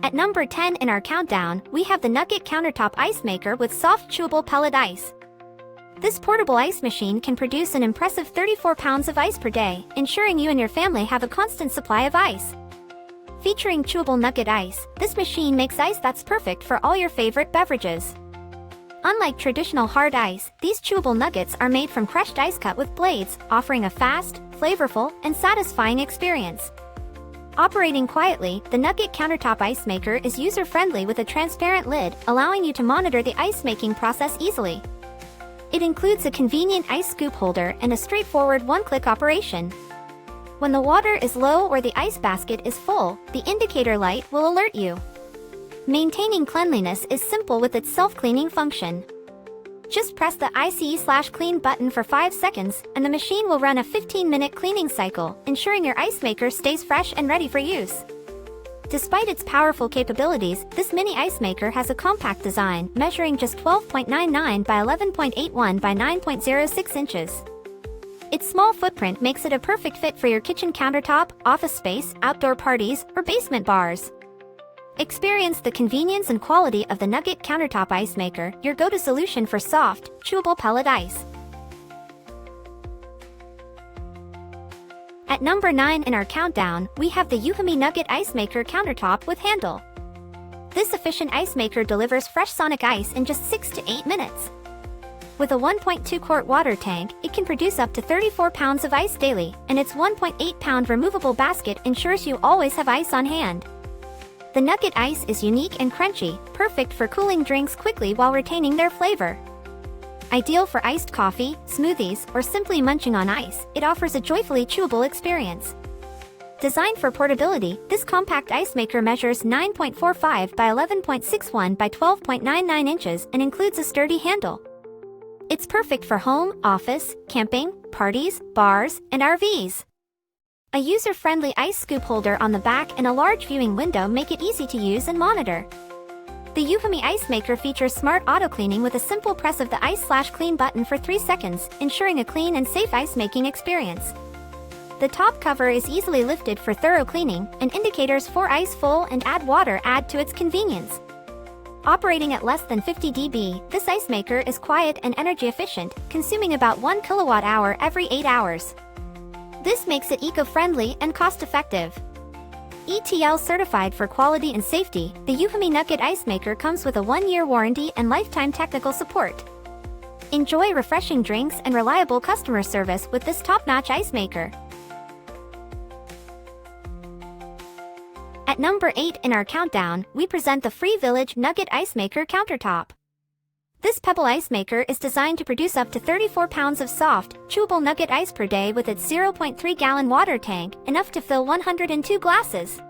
At number 10 in our countdown, we have the Nugget Countertop Ice Maker with soft chewable pellet ice. This portable ice machine can produce an impressive 34 pounds of ice per day, ensuring you and your family have a constant supply of ice. Featuring chewable nugget ice, this machine makes ice that's perfect for all your favorite beverages. Unlike traditional hard ice, these chewable nuggets are made from crushed ice cut with blades, offering a fast, flavorful, and satisfying experience. Operating quietly, the Nugget Countertop Ice Maker is user-friendly with a transparent lid, allowing you to monitor the ice-making process easily. It includes a convenient ice scoop holder and a straightforward one-click operation. When the water is low or the ice basket is full, the indicator light will alert you. Maintaining cleanliness is simple with its self-cleaning function. Just press the ICE/clean button for 5 seconds, and the machine will run a 15-minute cleaning cycle, ensuring your ice maker stays fresh and ready for use. Despite its powerful capabilities, this mini ice maker has a compact design, measuring just 12.99 by 11.81 by 9.06 inches. Its small footprint makes it a perfect fit for your kitchen countertop, office space, outdoor parties, or basement bars. Experience the convenience and quality of the Nugget Countertop Ice Maker, your go-to solution for soft, chewable pellet ice. At number 9 in our countdown, we have the EUHOMY Nugget Ice Maker Countertop with handle. This efficient ice maker delivers fresh sonic ice in just 6 to 8 minutes. With a 1.2-quart water tank, it can produce up to 34 pounds of ice daily, and its 1.8-pound removable basket ensures you always have ice on hand. The Nugget ice is unique and crunchy, perfect for cooling drinks quickly while retaining their flavor. Ideal for iced coffee, smoothies, or simply munching on ice, it offers a joyfully chewable experience. Designed for portability, this compact ice maker measures 9.45 by 11.61 by 12.99 inches and includes a sturdy handle. It's perfect for home, office, camping, parties, bars, and RVs. A user-friendly ice scoop holder on the back and a large viewing window make it easy to use and monitor. The EUHOMY Ice Maker features smart auto-cleaning with a simple press of the ice/clean button for 3 seconds, ensuring a clean and safe ice-making experience. The top cover is easily lifted for thorough cleaning, and indicators for ice full and add water add to its convenience. Operating at less than 50 dB, this ice maker is quiet and energy efficient, consuming about 1 kilowatt-hour every 8 hours. This makes it eco-friendly and cost-effective. ETL certified for quality and safety, the EUHOMY Nugget Ice Maker comes with a 1-year warranty and lifetime technical support. Enjoy refreshing drinks and reliable customer service with this top-notch ice maker. At number 8 in our countdown, we present the Free Village Nugget Ice Maker Countertop. This Pebble ice maker is designed to produce up to 34 pounds of soft, chewable nugget ice per day with its 0.3-gallon water tank, enough to fill 102 glasses.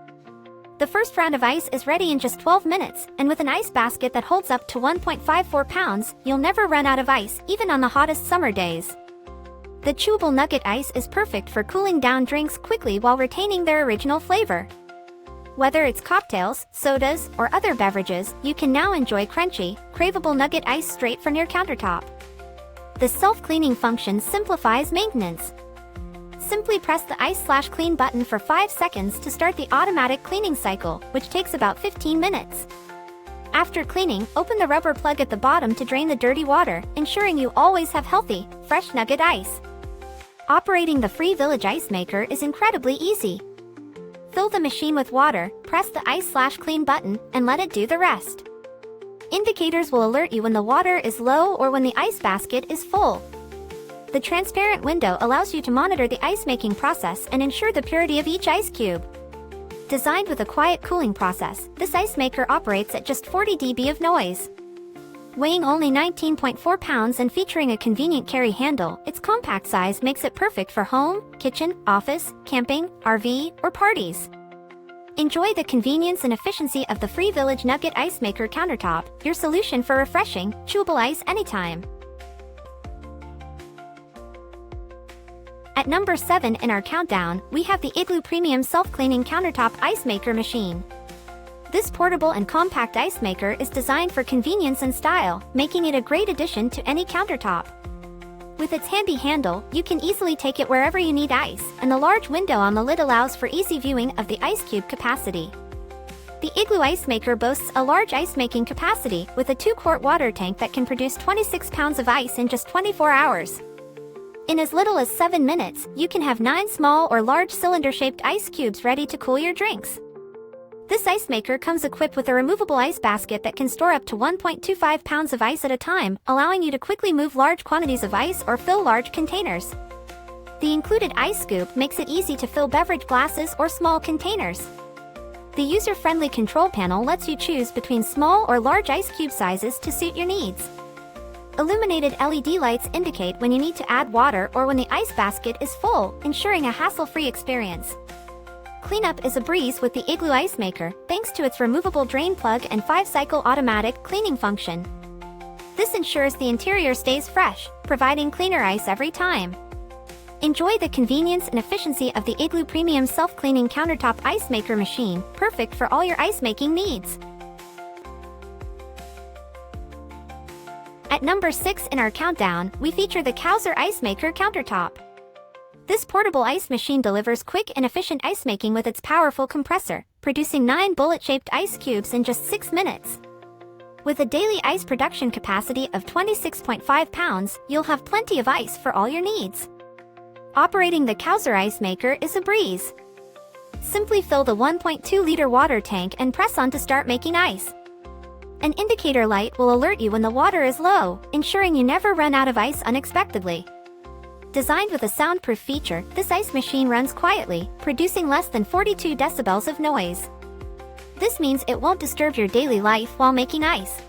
The first round of ice is ready in just 12 minutes, and with an ice basket that holds up to 1.54 pounds, you'll never run out of ice, even on the hottest summer days. The chewable nugget ice is perfect for cooling down drinks quickly while retaining their original flavor. Whether it's cocktails, sodas, or other beverages, you can now enjoy crunchy, craveable nugget ice straight from your countertop. The self-cleaning function simplifies maintenance. Simply press the ice/clean button for 5 seconds to start the automatic cleaning cycle, which takes about 15 minutes. After cleaning, open the rubber plug at the bottom to drain the dirty water, ensuring you always have healthy, fresh nugget ice. Operating the Free Village Ice Maker is incredibly easy. Fill the machine with water, press the ice/clean button, and let it do the rest. Indicators will alert you when the water is low or when the ice basket is full. The transparent window allows you to monitor the ice-making process and ensure the purity of each ice cube. Designed with a quiet cooling process, this ice maker operates at just 40 dB of noise. Weighing only 19.4 pounds and featuring a convenient carry handle, its compact size makes it perfect for home, kitchen, office, camping, RV, or parties. Enjoy the convenience and efficiency of the Free Village Nugget Ice Maker Countertop, your solution for refreshing, chewable ice anytime. At number 7 in our countdown, we have the Igloo Premium Self-Cleaning Countertop Ice Maker Machine. This portable and compact ice maker is designed for convenience and style, making it a great addition to any countertop. With its handy handle, you can easily take it wherever you need ice, and the large window on the lid allows for easy viewing of the ice cube capacity. The Igloo ice maker boasts a large ice-making capacity with a 2-quart water tank that can produce 26 pounds of ice in just 24 hours. In as little as 7 minutes, you can have 9 small or large cylinder-shaped ice cubes ready to cool your drinks. This ice maker comes equipped with a removable ice basket that can store up to 1.25 pounds of ice at a time, allowing you to quickly move large quantities of ice or fill large containers. The included ice scoop makes it easy to fill beverage glasses or small containers. The user-friendly control panel lets you choose between small or large ice cube sizes to suit your needs. Illuminated LED lights indicate when you need to add water or when the ice basket is full, ensuring a hassle-free experience. Cleanup is a breeze with the Igloo ice maker, thanks to its removable drain plug and 5-cycle automatic cleaning function. This ensures the interior stays fresh, providing cleaner ice every time. Enjoy the convenience and efficiency of the Igloo Premium Self-Cleaning Countertop Ice Maker Machine, perfect for all your ice-making needs. At number 6 in our countdown, we feature the Countertop Ice Maker Countertop. This portable ice machine delivers quick and efficient ice making with its powerful compressor, producing 9 bullet-shaped ice cubes in just 6 minutes. With a daily ice production capacity of 26.5 pounds, you'll have plenty of ice for all your needs. Operating the Countertop ice maker is a breeze. Simply fill the 1.2-liter water tank and press on to start making ice. An indicator light will alert you when the water is low, ensuring you never run out of ice unexpectedly. Designed with a soundproof feature, this ice machine runs quietly, producing less than 42 decibels of noise. This means it won't disturb your daily life while making ice.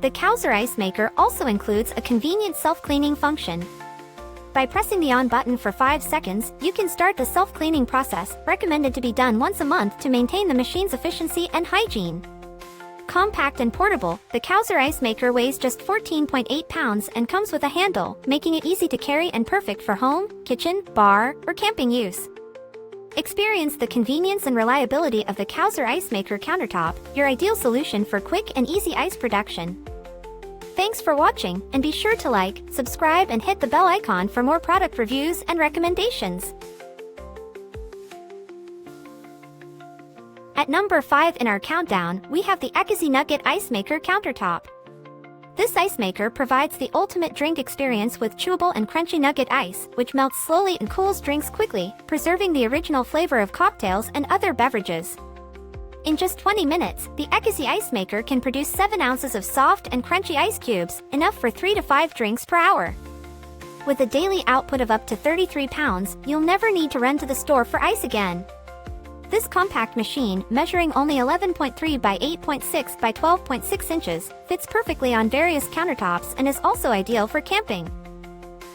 The Countertop ice maker also includes a convenient self-cleaning function. By pressing the on button for 5 seconds, you can start the self-cleaning process, recommended to be done once a month to maintain the machine's efficiency and hygiene. Compact and portable, the Countertop ice maker weighs just 14.8 pounds and comes with a handle, making it easy to carry and perfect for home, kitchen, bar, or camping use. Experience the convenience and reliability of the Countertop ice maker countertop, your ideal solution for quick and easy ice production. Thanks for watching, and be sure to like, subscribe and hit the bell icon for more product reviews and recommendations. At number 5 in our countdown, we have the ecozy Nugget Ice Maker Countertop. This ice maker provides the ultimate drink experience with chewable and crunchy nugget ice, which melts slowly and cools drinks quickly, preserving the original flavor of cocktails and other beverages. In just 20 minutes, the ecozy ice maker can produce 7 ounces of soft and crunchy ice cubes, enough for 3 to 5 drinks per hour. With a daily output of up to 33 pounds, you'll never need to run to the store for ice again. This compact machine, measuring only 11.3 by 8.6 by 12.6 inches, fits perfectly on various countertops and is also ideal for camping.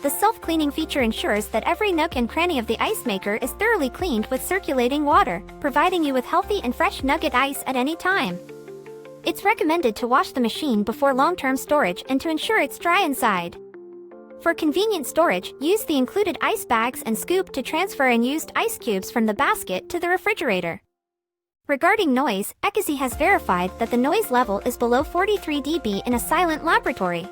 The self-cleaning feature ensures that every nook and cranny of the ice maker is thoroughly cleaned with circulating water, providing you with healthy and fresh nugget ice at any time. It's recommended to wash the machine before long-term storage and to ensure it's dry inside. For convenient storage, use the included ice bags and scoop to transfer unused ice cubes from the basket to the refrigerator. Regarding noise, ecozy has verified that the noise level is below 43 dB in a silent laboratory.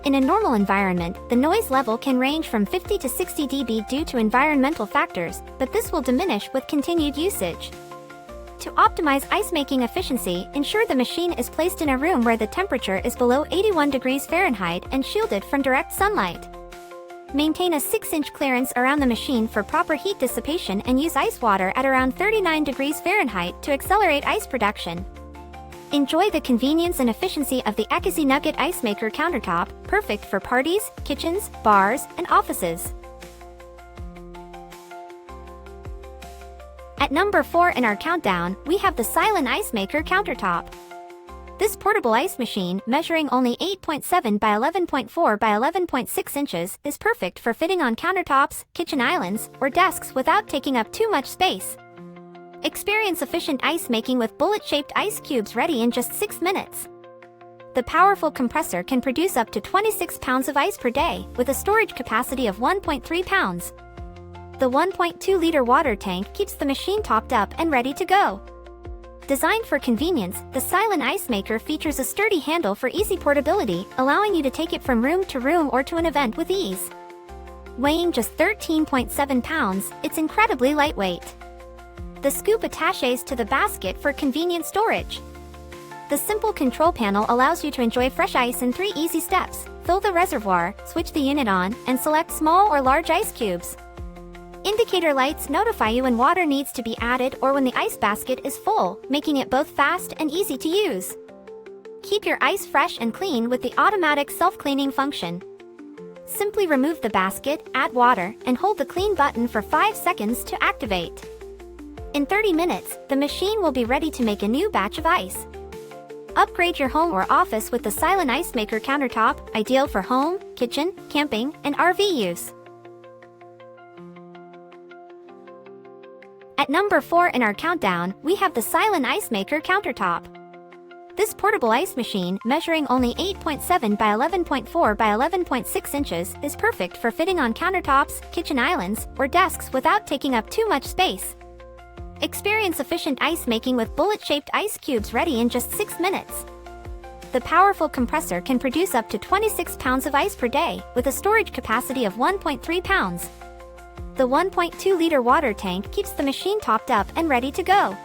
In a normal environment, the noise level can range from 50 to 60 dB due to environmental factors, but this will diminish with continued usage. To optimize ice-making efficiency, ensure the machine is placed in a room where the temperature is below 81 degrees Fahrenheit and shielded from direct sunlight. Maintain a 6-inch clearance around the machine for proper heat dissipation and use ice water at around 39 degrees Fahrenheit to accelerate ice production. Enjoy the convenience and efficiency of the ecozy Nugget Ice Maker countertop, perfect for parties, kitchens, bars, and offices. At number 4 in our countdown, we have the Silonn Ice Maker countertop. This portable ice machine, measuring only 8.7 by 11.4 by 11.6 inches, is perfect for fitting on countertops, kitchen islands, or desks without taking up too much space. Experience efficient ice making with bullet-shaped ice cubes ready in just 6 minutes. The powerful compressor can produce up to 26 pounds of ice per day, with a storage capacity of 1.3 pounds. The 1.2-liter water tank keeps the machine topped up and ready to go. Designed for convenience, the Silonn Ice Maker features a sturdy handle for easy portability, allowing you to take it from room to room or to an event with ease. Weighing just 13.7 pounds, it's incredibly lightweight. The scoop attaches to the basket for convenient storage. The simple control panel allows you to enjoy fresh ice in 3 easy steps. Fill the reservoir, switch the unit on, and select small or large ice cubes. Indicator lights notify you when water needs to be added or when the ice basket is full, making it both fast and easy to use. Keep your ice fresh and clean with the automatic self-cleaning function. Simply remove the basket, add water, and hold the clean button for 5 seconds to activate. In 30 minutes, the machine will be ready to make a new batch of ice. Upgrade your home or office with the Silonn Ice Maker Countertop, ideal for home, kitchen, camping, and RV use. At number 4 in our countdown, we have the Silonn Ice Maker Countertop. This portable ice machine, measuring only 8.7 by 11.4 by 11.6 inches, is perfect for fitting on countertops, kitchen islands, or desks without taking up too much space. Experience efficient ice making with bullet-shaped ice cubes ready in just 6 minutes. The powerful compressor can produce up to 26 pounds of ice per day, with a storage capacity of 1.3 pounds. The 1.2-liter water tank keeps the machine topped up and ready to go.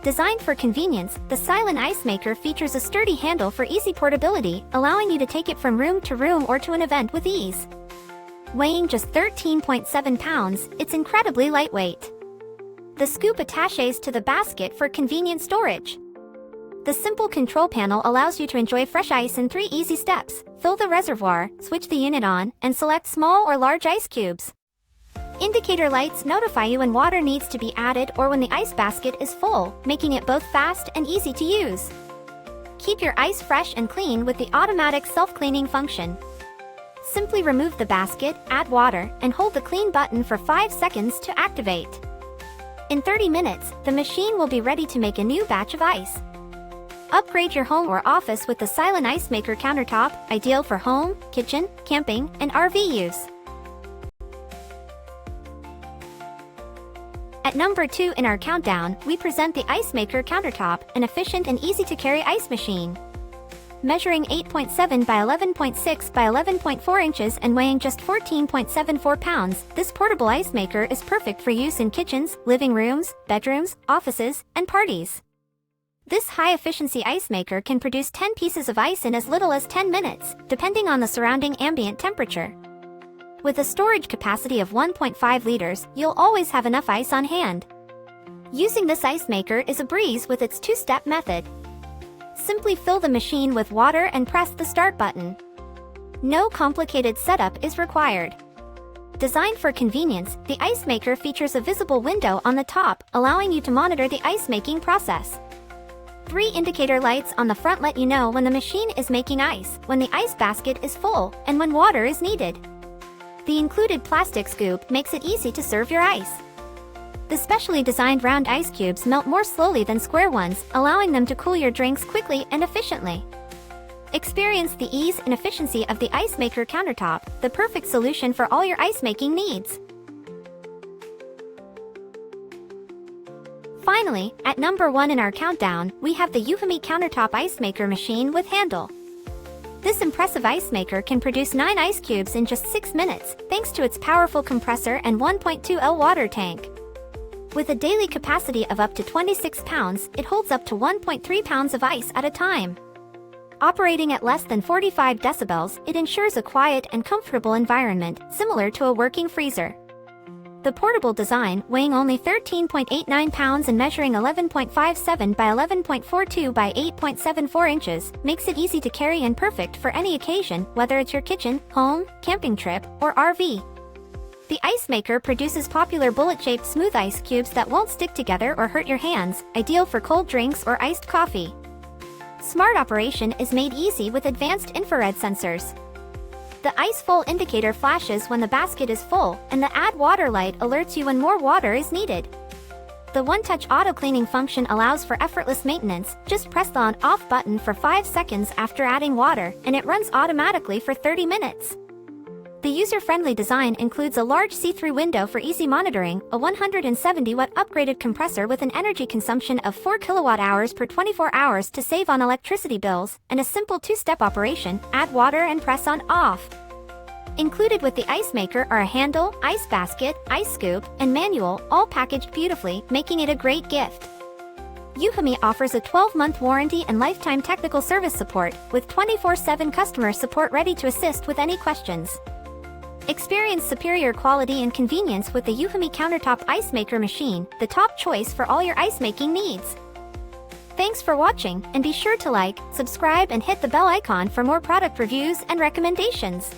Designed for convenience, the Silonn Ice Maker features a sturdy handle for easy portability, allowing you to take it from room to room or to an event with ease. Weighing just 13.7 pounds, it's incredibly lightweight. The scoop attaches to the basket for convenient storage. The simple control panel allows you to enjoy fresh ice in 3 easy steps. Fill the reservoir, switch the unit on, and select small or large ice cubes. Indicator lights notify you when water needs to be added or when the ice basket is full, making it both fast and easy to use. Keep your ice fresh and clean with the automatic self-cleaning function. Simply remove the basket, add water, and hold the clean button for 5 seconds to activate. In 30 minutes, the machine will be ready to make a new batch of ice. Upgrade your home or office with the Silonn Ice Maker Countertop, ideal for home, kitchen, camping, and RV use. At number 2 in our countdown, we present the Ice Maker Countertop, an efficient and easy-to-carry ice machine. Measuring 8.7 by 11.6 by 11.4 inches and weighing just 14.74 pounds, this portable ice maker is perfect for use in kitchens, living rooms, bedrooms, offices, and parties. This high-efficiency ice maker can produce 10 pieces of ice in as little as 10 minutes, depending on the surrounding ambient temperature. With a storage capacity of 1.5 liters, you'll always have enough ice on hand. Using this ice maker is a breeze with its 2-step method. Simply fill the machine with water and press the start button. No complicated setup is required. Designed for convenience, the ice maker features a visible window on the top, allowing you to monitor the ice making process. 3 indicator lights on the front let you know when the machine is making ice, when the ice basket is full, and when water is needed. The included plastic scoop makes it easy to serve your ice. The specially designed round ice cubes melt more slowly than square ones, allowing them to cool your drinks quickly and efficiently. Experience the ease and efficiency of the Ice Maker Countertop, the perfect solution for all your ice making needs. Finally, at number 1 in our countdown, we have the EUHOMY Countertop Ice Maker Machine with handle. This impressive ice maker can produce 9 ice cubes in just 6 minutes, thanks to its powerful compressor and 1.2L water tank. With a daily capacity of up to 26 pounds, it holds up to 1.3 pounds of ice at a time. Operating at less than 45 decibels, it ensures a quiet and comfortable environment, similar to a working freezer. The portable design, weighing only 13.89 pounds and measuring 11.57 by 11.42 by 8.74 inches, makes it easy to carry and perfect for any occasion, whether it's your kitchen, home, camping trip, or RV. The ice maker produces popular bullet-shaped smooth ice cubes that won't stick together or hurt your hands, ideal for cold drinks or iced coffee. Smart operation is made easy with advanced infrared sensors. The ice full indicator flashes when the basket is full, and the add water light alerts you when more water is needed. The one-touch auto-cleaning function allows for effortless maintenance. Just press the on-off button for 5 seconds after adding water, and it runs automatically for 30 minutes. The user-friendly design includes a large see-through window for easy monitoring, a 170-watt upgraded compressor with an energy consumption of 4 kilowatt-hours per 24 hours to save on electricity bills, and a simple 2-step operation: add water and press on-off. Included with the ice maker are a handle, ice basket, ice scoop, and manual, all packaged beautifully, making it a great gift. EUHOMY offers a 12-month warranty and lifetime technical service support, with 24/7 customer support ready to assist with any questions. Experience superior quality and convenience with the EUHOMY Countertop Ice Maker machine, the top choice for all your ice making needs. Thanks for watching, and be sure to like, subscribe and hit the bell icon for more product reviews and recommendations.